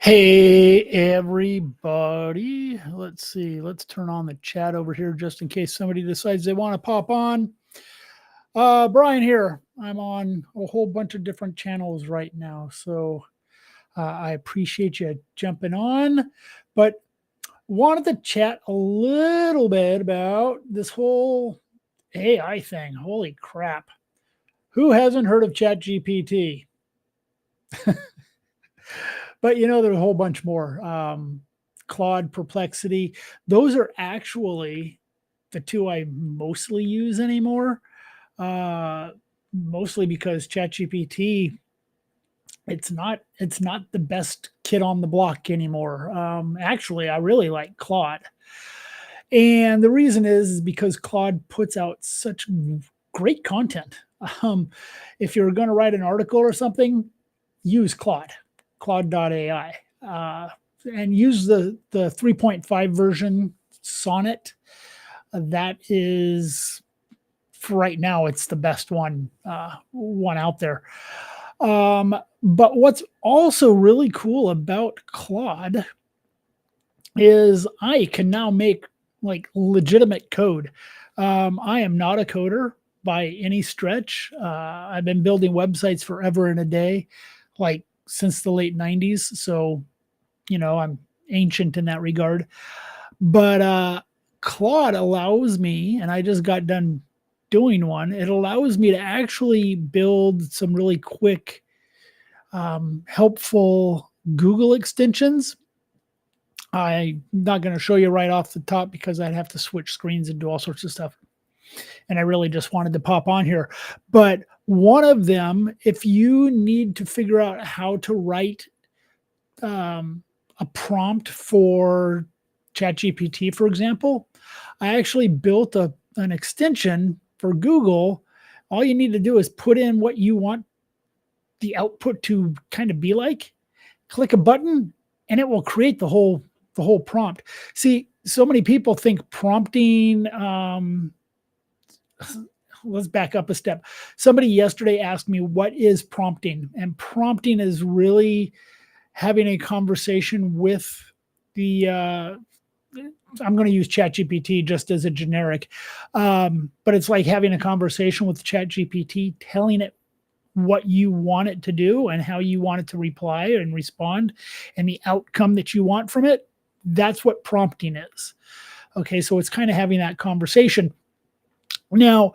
Hey, everybody. Let's see. Let's turn on the chat over here just in case somebody decides they want to pop on. Brian here. I'm on a whole bunch of different channels right now. So I appreciate you jumping on, but wanted to chat a little bit about this whole AI thing. Holy crap. Who hasn't heard of ChatGPT? But there's a whole bunch more. Claude, Perplexity, those are actually the two I mostly use anymore. Uh, Mostly because ChatGPT, it's not the best kid on the block anymore. Actually, I really like Claude, and the reason is because Claude puts out such great content. Um, if you're going to write an article or something, use Claude.ai, and use the 3.5 version Sonnet. That is, for right now, it's the best one out there. But what's also really cool about Claude is I can now make like legitimate code. I am not a coder by any stretch. I've been building websites forever and a day, like since the late 90s. So, I'm ancient in that regard. But Claude allows me, and I just got done doing one, it allows me to actually build some really quick, helpful Google extensions. I'm not going to show you right off the top because I'd have to switch screens and do all sorts of stuff. And I really just wanted to pop on here. But one of them, if you need to figure out how to write a prompt for ChatGPT, for example, I actually built an extension for Google. All you need to do is put in what you want the output to kind of be like, click a button, and it will create the whole prompt. See, so many people think prompting. Let's back up a step. Somebody yesterday asked me, what is prompting? And prompting is really having a conversation with the I'm going to use ChatGPT just as a generic, but it's like having a conversation with ChatGPT, telling it what you want it to do and how you want it to reply and respond and the outcome that you want from it. That's what prompting is. Okay, so it's kind of having that conversation. Now,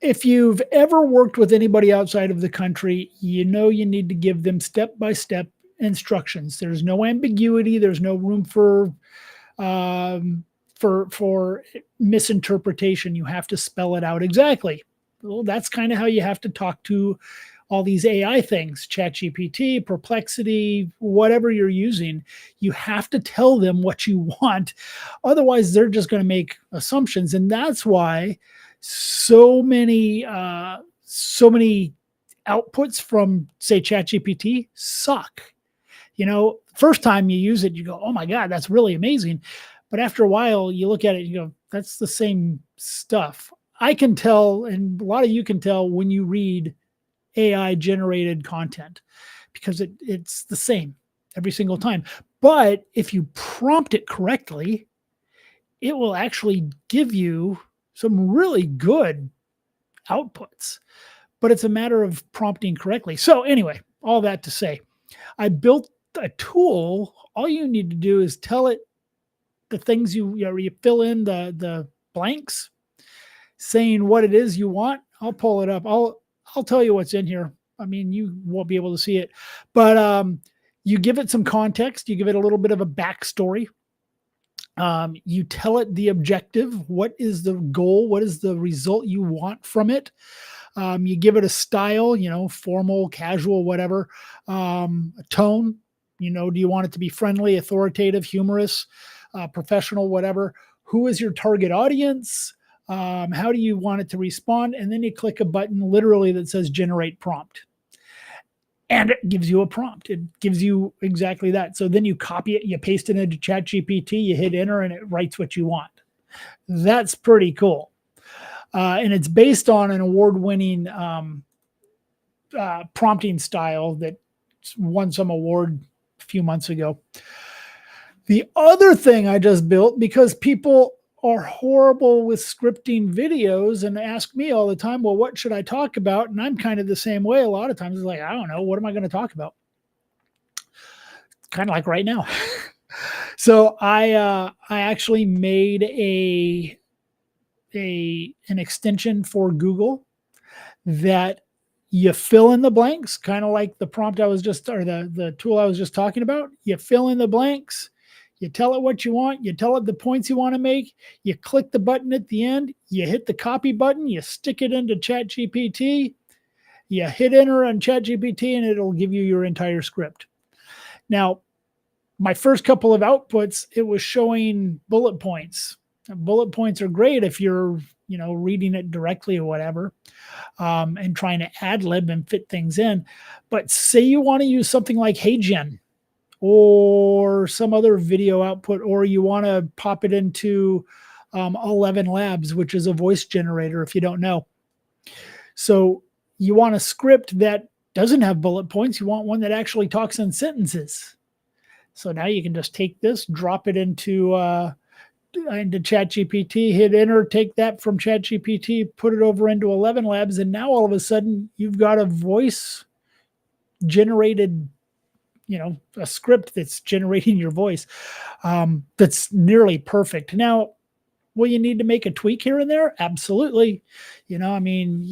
if you've ever worked with anybody outside of the country, you need to give them step-by-step instructions. There's no ambiguity. There's no room for misinterpretation. You have to spell it out exactly. Well, that's kind of how you have to talk to all these AI things, ChatGPT, Perplexity, whatever you're using. You have to tell them what you want. Otherwise, they're just going to make assumptions. And that's why so many outputs from, say, ChatGPT suck. First time you use it, you go, oh my God, that's really amazing. But after a while, you look at it and you go, that's the same stuff. I can tell, and a lot of you can tell when you read AI generated content because it's the same every single time. But if you prompt it correctly, it will actually give you some really good outputs. But it's a matter of prompting correctly. So anyway, all that to say, I built a tool. All you need to do is tell it the things you fill in the blanks, saying what it is you want. I'll pull it up. I'll tell you what's in here. I mean, you won't be able to see it, but you give it some context. You give it a little bit of a backstory. You tell it the objective. What is the goal? What is the result you want from it? You give it a style, formal, casual, whatever, a tone. Do you want it to be friendly, authoritative, humorous, professional, whatever? Who is your target audience? How do you want it to respond? And then you click a button literally that says generate prompt. And it gives you a prompt. It gives you exactly that. So then you copy it, you paste it into ChatGPT, you hit enter, and it writes what you want. That's pretty cool. And it's based on an award-winning prompting style that won some award a few months ago. The other thing I just built, because people are horrible with scripting videos and ask me all the time, well, what should I talk about? And I'm kind of the same way. A lot of times it's like, I don't know, what am I going to talk about? Kind of like right now. So I actually made an extension for Google that you fill in the blanks, kind of like the prompt I was just, or the tool I was just talking about. You fill in the blanks, you tell it what you want, you tell it the points you want to make, you click the button at the end, you hit the copy button, you stick it into ChatGPT, you hit enter on ChatGPT, and it'll give you your entire script. Now, my first couple of outputs, it was showing bullet points. Bullet points are great if you're, reading it directly or whatever, and trying to ad lib and fit things in. But say you want to use something like HeyGen or some other video output, or you want to pop it into 11 Labs, which is a voice generator, if you don't know. So you want a script that doesn't have bullet points. You want one that actually talks in sentences. So now you can just take this, drop it into ChatGPT, hit enter, take that from ChatGPT, put it over into 11 Labs, and now all of a sudden you've got a voice generated, a script that's generating your voice, that's nearly perfect. Now, will you need to make a tweak here and there? Absolutely. You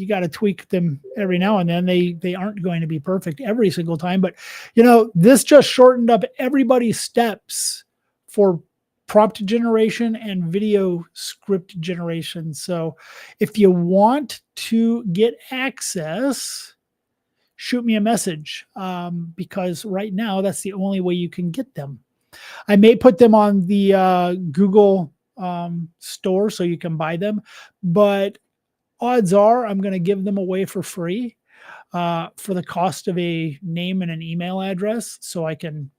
got to tweak them every now and then. They aren't going to be perfect every single time, but this just shortened up everybody's steps for prompt generation and video script generation. So if you want to get access, shoot me a message, because right now that's the only way you can get them. I may put them on the Google store so you can buy them, but odds are I'm going to give them away for free, for the cost of a name and an email address, so I can,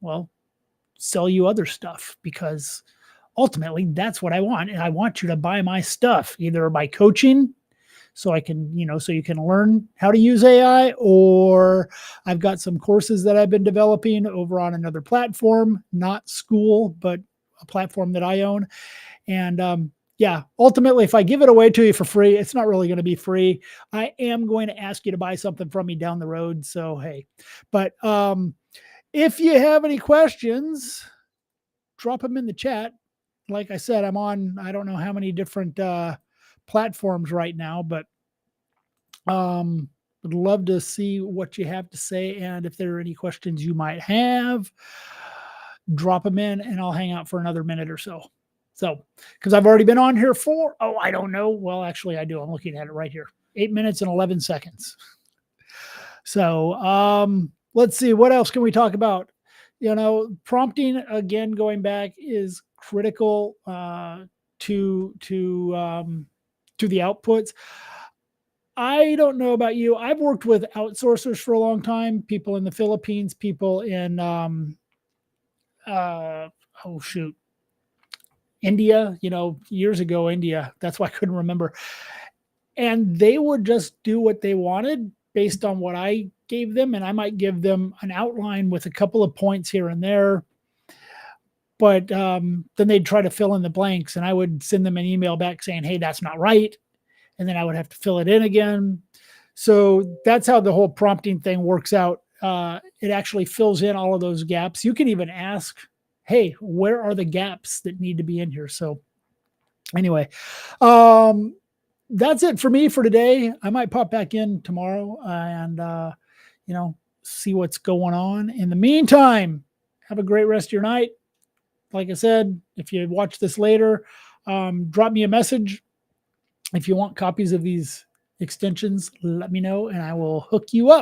sell you other stuff, because ultimately that's what I want. And I want you to buy my stuff, either by coaching, so I can, so you can learn how to use AI, or I've got some courses that I've been developing over on another platform, not School, but a platform that I own. And ultimately, if I give it away to you for free, it's not really going to be free. I am going to ask you to buy something from me down the road. So, hey, but if you have any questions, drop them in the chat. Like I said, I'm on, I don't know how many different platforms right now, but would love to see what you have to say. And if there are any questions you might have, drop them in and I'll hang out for another minute or so. So, because I've already been on here for, I don't know. Well, actually I do. I'm looking at it right here. 8 minutes and 11 seconds. So, let's see, what else can we talk about? Prompting, again, going back, is critical to the outputs. I don't know about you. I've worked with outsourcers for a long time, people in the Philippines, people in India, years ago, India. That's why I couldn't remember. And they would just do what they wanted based on what I gave them. And I might give them an outline with a couple of points here and there. But then they'd try to fill in the blanks, and I would send them an email back saying, hey, that's not right. And then I would have to fill it in again. So that's how the whole prompting thing works out. It actually fills in all of those gaps. You can even ask, hey, where are the gaps that need to be in here? So anyway, that's it for me for today. I might pop back in tomorrow and, see what's going on. In the meantime, have a great rest of your night. Like I said, if you watch this later, drop me a message. If you want copies of these extensions, let me know and I will hook you up.